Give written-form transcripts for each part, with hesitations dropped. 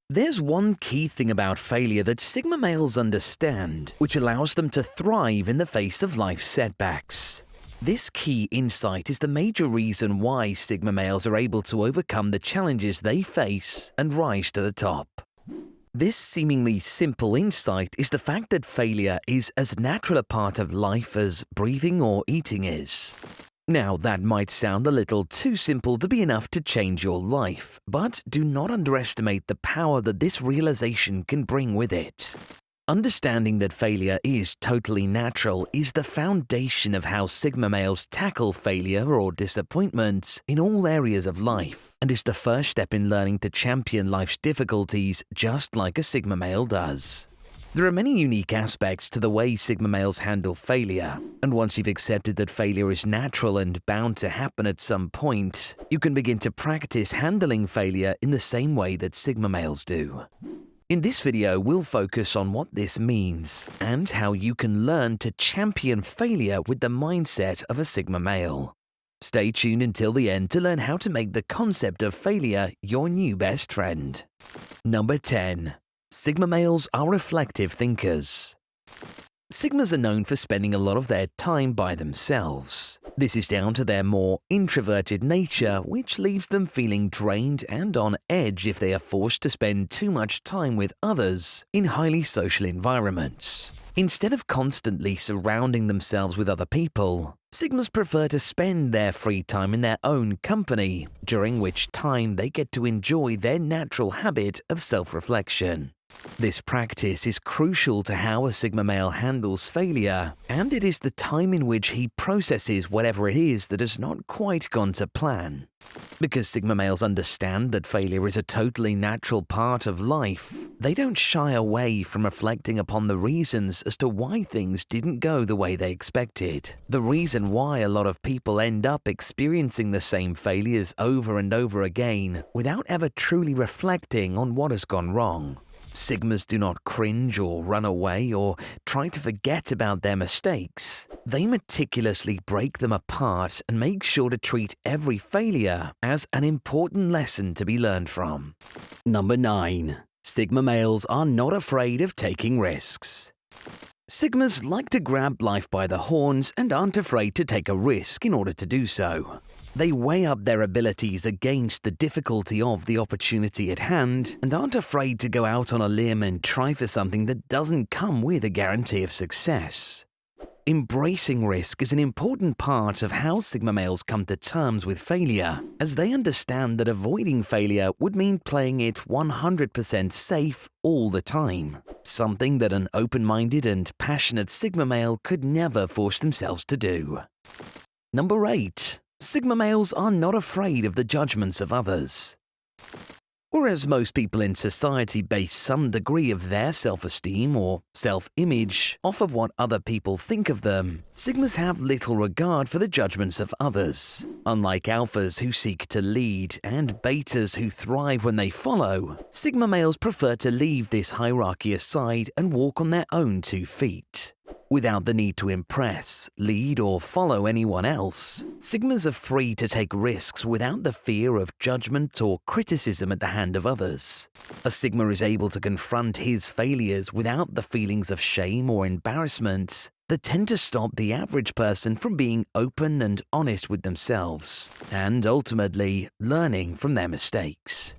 There's one key thing about failure that Sigma males understand, which allows them to thrive in the face of life's setbacks. This key insight is the major reason why Sigma males are able to overcome the challenges they face and rise to the top. This seemingly simple insight is the fact that failure is as natural a part of life as breathing or eating is. Now, that might sound a little too simple to be enough to change your life, but do not underestimate the power that this realization can bring with it. Understanding that failure is totally natural is the foundation of how Sigma males tackle failure or disappointment in all areas of life, and is the first step in learning to champion life's difficulties just like a Sigma male does. There are many unique aspects to the way Sigma males handle failure, and once you've accepted that failure is natural and bound to happen at some point, you can begin to practice handling failure in the same way that Sigma males do. In this video, we'll focus on what this means and how you can learn to champion failure with the mindset of a Sigma male. Stay tuned until the end to learn how to make the concept of failure your new best friend. Number 10. Sigma males are reflective thinkers. Sigmas are known for spending a lot of their time by themselves. This is down to their more introverted nature, which leaves them feeling drained and on edge if they are forced to spend too much time with others in highly social environments. Instead of constantly surrounding themselves with other people, Sigmas prefer to spend their free time in their own company, during which time they get to enjoy their natural habit of self-reflection. This practice is crucial to how a Sigma male handles failure, and it is the time in which he processes whatever it is that has not quite gone to plan. Because Sigma males understand that failure is a totally natural part of life, they don't shy away from reflecting upon the reasons as to why things didn't go the way they expected. The reason why a lot of people end up experiencing the same failures over and over again without ever truly reflecting on what has gone wrong. Sigmas do not cringe or run away or try to forget about their mistakes. They meticulously break them apart and make sure to treat every failure as an important lesson to be learned from. Number 9. Sigma males are not afraid of taking risks. Sigmas like to grab life by the horns and aren't afraid to take a risk in order to do so. They weigh up their abilities against the difficulty of the opportunity at hand and aren't afraid to go out on a limb and try for something that doesn't come with a guarantee of success. Embracing risk is an important part of how Sigma males come to terms with failure, as they understand that avoiding failure would mean playing it 100% safe all the time, something that an open-minded and passionate Sigma male could never force themselves to do. Number 8. Sigma males are not afraid of the judgments of others. Whereas most people in society base some degree of their self-esteem or self-image off of what other people think of them, Sigmas have little regard for the judgments of others. Unlike alphas who seek to lead and betas who thrive when they follow, Sigma males prefer to leave this hierarchy aside and walk on their own 2 feet. Without the need to impress, lead, or follow anyone else, Sigmas are free to take risks without the fear of judgment or criticism at the hand of others. A Sigma is able to confront his failures without the feelings of shame or embarrassment that tend to stop the average person from being open and honest with themselves, and ultimately learning from their mistakes.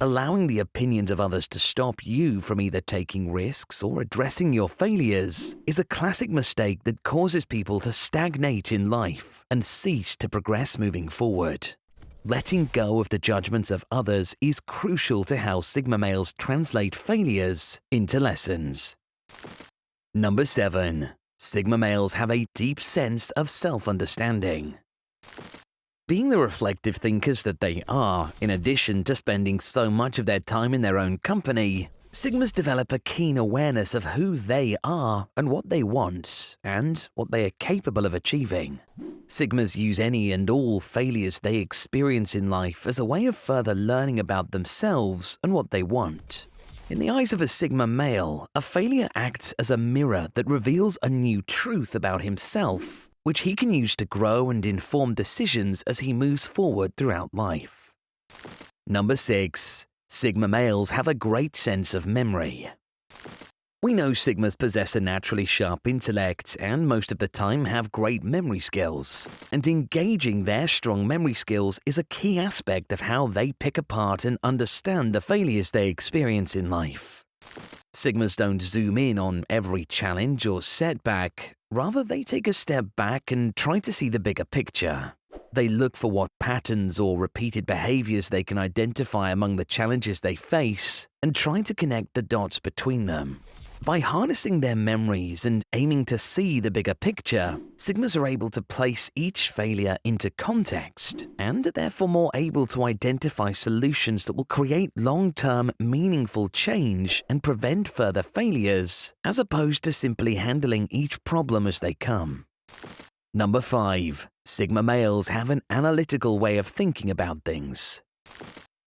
Allowing the opinions of others to stop you from either taking risks or addressing your failures is a classic mistake that causes people to stagnate in life and cease to progress moving forward. Letting go of the judgments of others is crucial to how Sigma males translate failures into lessons. Number 7. Sigma males have a deep sense of self-understanding. Being the reflective thinkers that they are, in addition to spending so much of their time in their own company, Sigmas develop a keen awareness of who they are and what they want, and what they are capable of achieving. Sigmas use any and all failures they experience in life as a way of further learning about themselves and what they want. In the eyes of a Sigma male, a failure acts as a mirror that reveals a new truth about himself, which he can use to grow and inform decisions as he moves forward throughout life. Number 6. Sigma males have a great sense of memory. We know Sigmas possess a naturally sharp intellect and most of the time have great memory skills. And engaging their strong memory skills is a key aspect of how they pick apart and understand the failures they experience in life. Sigmas don't zoom in on every challenge or setback. Rather, they take a step back and try to see the bigger picture. They look for what patterns or repeated behaviors they can identify among the challenges they face and try to connect the dots between them. By harnessing their memories and aiming to see the bigger picture, Sigmas are able to place each failure into context and are therefore more able to identify solutions that will create long-term, meaningful change and prevent further failures, as opposed to simply handling each problem as they come. Number 5. Sigma males have an analytical way of thinking about things.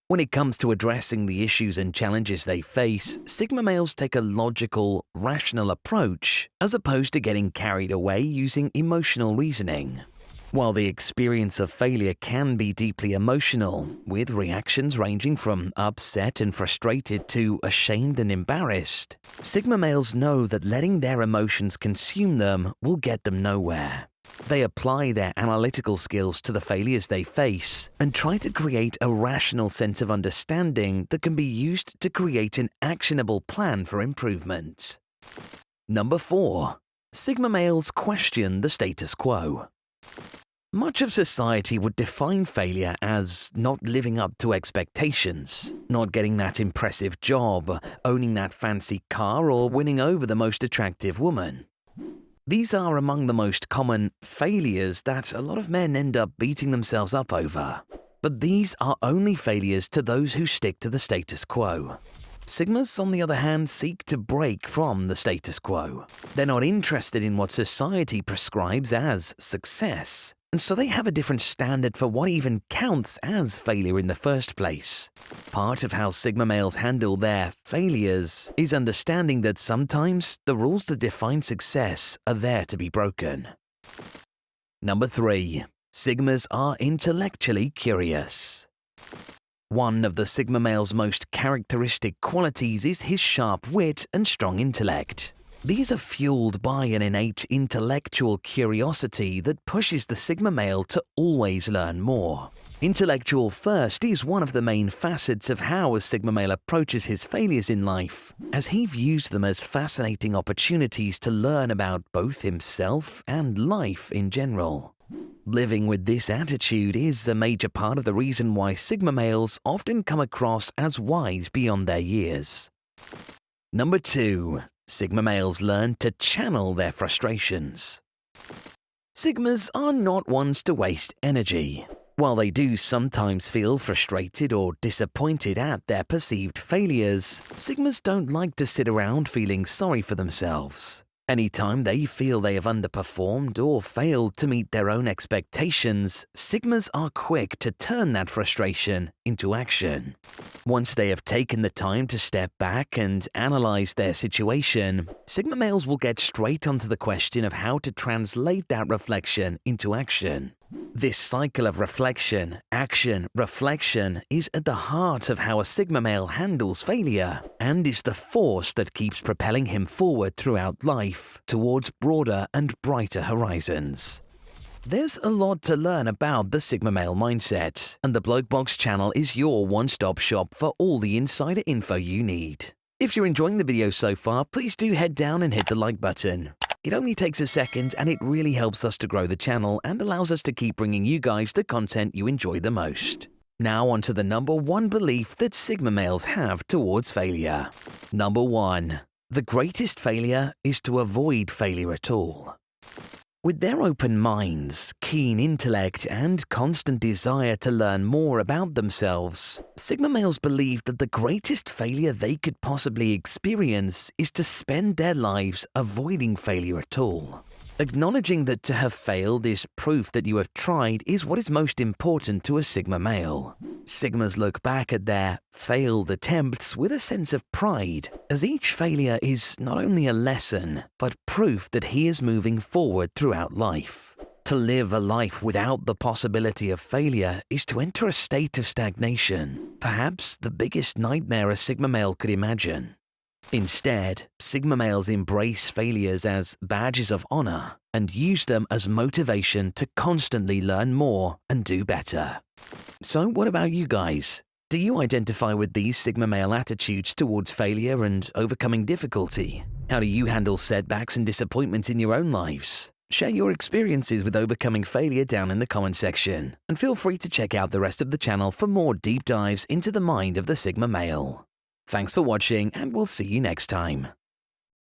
When it comes to addressing the issues and challenges they face, Sigma males take a logical, rational approach as opposed to getting carried away using emotional reasoning. While the experience of failure can be deeply emotional, with reactions ranging from upset and frustrated to ashamed and embarrassed, Sigma males know that letting their emotions consume them will get them nowhere. They apply their analytical skills to the failures they face and try to create a rational sense of understanding that can be used to create an actionable plan for improvement. Number 4. Sigma males question the status quo. Much of society would define failure as not living up to expectations, not getting that impressive job, owning that fancy car, or winning over the most attractive woman. These are among the most common failures that a lot of men end up beating themselves up over. But these are only failures to those who stick to the status quo. Sigmas, on the other hand, seek to break from the status quo. They're not interested in what society prescribes as success, and so they have a different standard for what even counts as failure in the first place. Part of how Sigma males handle their failures is understanding that sometimes the rules that define success are there to be broken. Number 3. Sigmas are intellectually curious. One of the Sigma male's most characteristic qualities is his sharp wit and strong intellect. These are fueled by an innate intellectual curiosity that pushes the Sigma male to always learn more. Intellectual thirst is one of the main facets of how a Sigma male approaches his failures in life, as he views them as fascinating opportunities to learn about both himself and life in general. Living with this attitude is a major part of the reason why Sigma males often come across as wise beyond their years. Number 2. Sigma males learn to channel their frustrations. Sigmas are not ones to waste energy. While they do sometimes feel frustrated or disappointed at their perceived failures, Sigmas don't like to sit around feeling sorry for themselves. Anytime they feel they have underperformed or failed to meet their own expectations, Sigmas are quick to turn that frustration into action. Once they have taken the time to step back and analyze their situation, Sigma males will get straight onto the question of how to translate that reflection into action. This cycle of reflection, action, reflection is at the heart of how a Sigma male handles failure and is the force that keeps propelling him forward throughout life towards broader and brighter horizons. There's a lot to learn about the Sigma male mindset, and the Bloke Box channel is your one-stop shop for all the insider info you need. If you're enjoying the video so far, please do head down and hit the like button. It only takes a second and it really helps us to grow the channel and allows us to keep bringing you guys the content you enjoy the most. Now on to the number 1 belief that Sigma males have towards failure. Number 1. The greatest failure is to avoid failure at all. With their open minds, keen intellect, and constant desire to learn more about themselves, Sigma males believe that the greatest failure they could possibly experience is to spend their lives avoiding failure at all. Acknowledging that to have failed is proof that you have tried is what is most important to a Sigma male. Sigmas look back at their failed attempts with a sense of pride, as each failure is not only a lesson, but proof that he is moving forward throughout life. To live a life without the possibility of failure is to enter a state of stagnation, perhaps the biggest nightmare a Sigma male could imagine. Instead, Sigma males embrace failures as badges of honor and use them as motivation to constantly learn more and do better. So what about you guys? Do you identify with these Sigma male attitudes towards failure and overcoming difficulty? How do you handle setbacks and disappointments in your own lives? Share your experiences with overcoming failure down in the comment section, and feel free to check out the rest of the channel for more deep dives into the mind of the Sigma male. Thanks for watching, and we'll see you next time.